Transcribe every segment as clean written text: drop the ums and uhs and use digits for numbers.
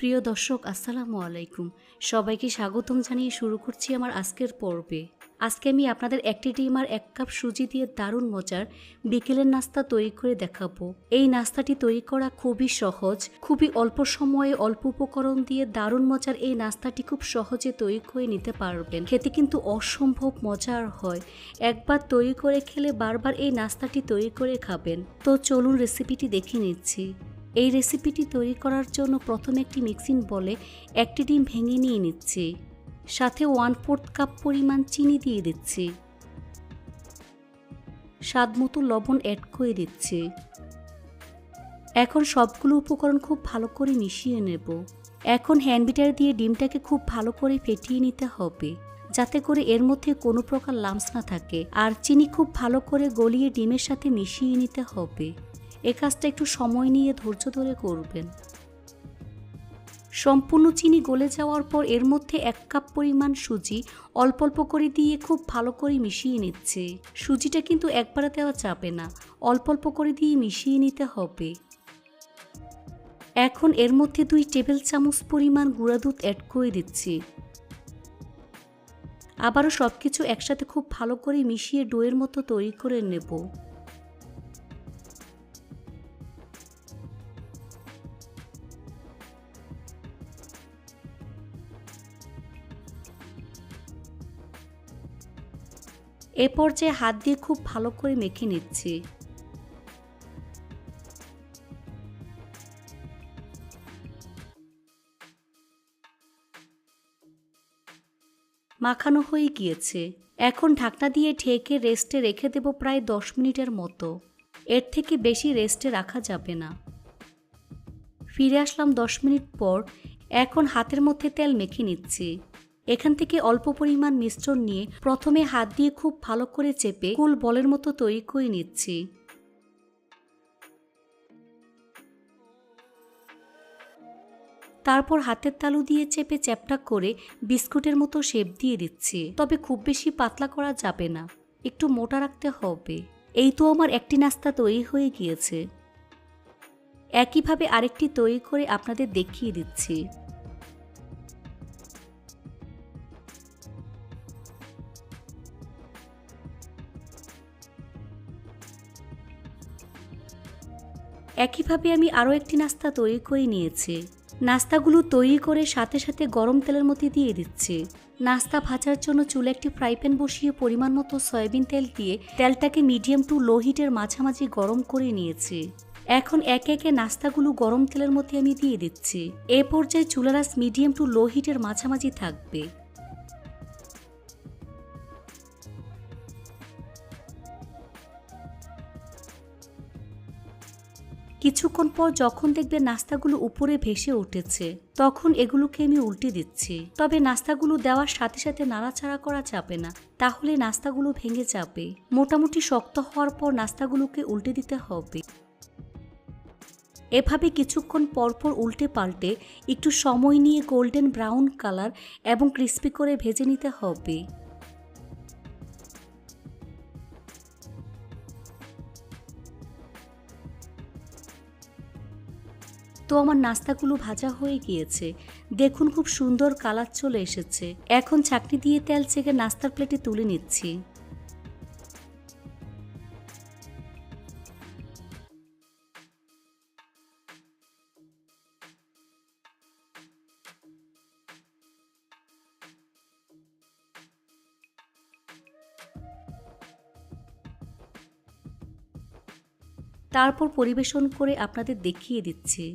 প্রিয় দর্শক আসসালামু আলাইকুম। সবাইকে স্বাগতম জানিয়ে শুরু করছি আমার আজকের পর্বে। আজকে আমি আপনাদের একটি ডিম আর 1 কাপ সুজি দিয়ে দারুণ মজার বিকেলের নাস্তা তৈরি করে দেখাবো। এই নাস্তাটি তৈরি করা খুবই সহজ, খুবই অল্প সময়ে অল্প উপকরণ দিয়ে দারুণ মজার এই নাস্তাটি খুব সহজে তৈরি করে নিতে পারবেন। খেতে কিন্তু অসম্ভব মজার হয়। একবার তৈরি করে খেলে বারবার এই নাস্তাটি তৈরি করে খাবেন। তো চলুন রেসিপিটি দেখে নিচ্ছি। এই রেসিপিটি তৈরি করার জন্য প্রথমে একটি মিক্সিং বলে একটি ডিম ভেঙে নিয়ে নিচ্ছি। সাথে 1/4 কাপ পরিমাণ চিনি দিয়ে দিচ্ছি। স্বাদ মতো লবণ অ্যাড করে দিচ্ছি। এখন সবগুলো উপকরণ খুব ভালো করে মিশিয়ে নেব। এখন হ্যান্ড বিটার দিয়ে ডিমটাকে খুব ভালো করে ফেটিয়ে নিতে হবে, যাতে করে এর মধ্যে কোনো প্রকার লাম্পস না থাকে। আর চিনি খুব ভালো করে গলিয়ে ডিমের সাথে মিশিয়ে নিতে হবে। এই কাজটা একটু সময় নিয়ে ধৈর্য ধরে করবেন। সম্পূর্ণ চিনি গলে যাওয়ার পর এর মধ্যে 1 কাপ পরিমাণ সুজি অল্প অল্প করে দিয়ে খুব ভালো করে মিশিয়ে নিচ্ছে। সুজিটা কিন্তু একবারে দেওয়া যাবে না, অল্প অল্প করে দিয়ে মিশিয়ে নিতে হবে। এখন এর মধ্যে 2 টেবিল চামচ পরিমাণ গুঁড়া দুধ অ্যাড করে দিচ্ছি। আবারও সবকিছু একসাথে খুব ভালো করে মিশিয়ে ডোয়ের মতো তৈরি করে নেব। এ পর্যায়ে হাত দিয়ে খুব ভালো করে মেখে নিচ্ছি। মাখানো হয়ে গিয়েছে। এখন ঢাকনা দিয়ে ঢেকে রেস্টে রেখে দেব প্রায় 10 মিনিটের মতো। এর থেকে বেশি রেস্টে রাখা যাবে না। ফিরে আসলাম 10 মিনিট পর। এখন হাতের মধ্যে তেল মেখে নিচ্ছি। এখান থেকে অল্প পরিমাণ মিশ্রণ নিয়ে প্রথমে হাত দিয়ে খুব ভালো করে চেপে গোল বলের মতো তৈরি করে নিচ্ছি। তারপর হাতের তালু দিয়ে চেপে চ্যাপটা করে বিস্কুটের মতো শেপ দিয়ে দিচ্ছি। তবে খুব বেশি পাতলা করা যাবে না, একটু মোটা রাখতে হবে। এই তো আমার একটি নাস্তা তৈরি হয়ে গিয়েছে। একইভাবে আরেকটি তৈরি করে আপনাদের দেখিয়ে দিচ্ছি। একইভাবে আমি আরও একটি নাস্তা তৈরি করে নিয়েছি। নাস্তাগুলো তৈরি করে সাথে সাথে গরম তেলের মধ্যে দিয়ে দিচ্ছি। নাস্তা ভাজার জন্য চুলে একটি ফ্রাই প্যান বসিয়ে পরিমাণ মতো সয়াবিন তেল দিয়ে তেলটাকে মিডিয়াম টু লো হিটের মাঝামাঝি গরম করে নিয়েছি। এখন একে একে নাস্তাগুলো গরম তেলের মধ্যে আমি দিয়ে দিচ্ছি। এ পর্যায়ে চুলার আঁচ মিডিয়াম টু লো হিটের মাঝামাঝি থাকবে। কিছুক্ষণ পর যখন দেখবে নাস্তাগুলো উপরে ভেসে উঠেছে, তখন এগুলোকে আমি উল্টে দিচ্ছি। তবে নাস্তাগুলো দেওয়ার সাথে সাথে নাড়াচাড়া করা যাবে না, তাহলে নাস্তাগুলো ভেঙে যাবে। মোটামুটি শক্ত হওয়ার পর নাস্তাগুলোকে উল্টে দিতে হবে। এভাবে কিছুক্ষণ পরপর উল্টে পাল্টে একটু সময় নিয়ে গোল্ডেন ব্রাউন কালার এবং ক্রিস্পি করে ভেজে নিতে হবে। তো আমার নাস্তাগুলো ভাজা হয়ে গিয়েছে। দেখুন খুব সুন্দর কালার চলে এসেছে। এখন ছাঁকনি দিয়ে তেল ছেঁকে নাস্তার প্লেটে তুলে নিচ্ছি। তারপর পরিবেশন করে আপনাদের দেখিয়ে দিচ্ছি।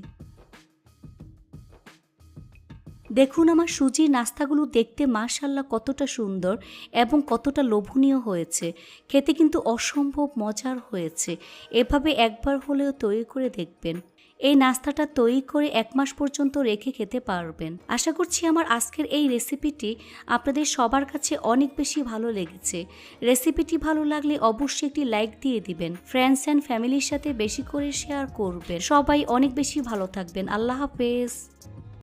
দেখুন আমার সুজির নাস্তাগুলো দেখতে মাশাআল্লাহ কতটা সুন্দর এবং কতটা লোভনীয় হয়েছে। খেতে কিন্তু অসম্ভব মজার হয়েছে। এভাবে একবার হলেও তৈরি করে দেখবেন। এই নাস্তাটা তৈরি করে 1 মাস পর্যন্ত রেখে খেতে পারবেন। আশা করছি আমার আজকের এই রেসিপিটি আপনাদের সবার কাছে অনেক বেশি ভালো লেগেছে। রেসিপিটি ভালো লাগলে অবশ্যই একটি লাইক দিয়ে দিবেন। ফ্রেন্ডস অ্যান্ড ফ্যামিলির সাথে বেশি করে শেয়ার করবেন। সবাই অনেক বেশি ভালো থাকবেন। আল্লাহ হাফেজ।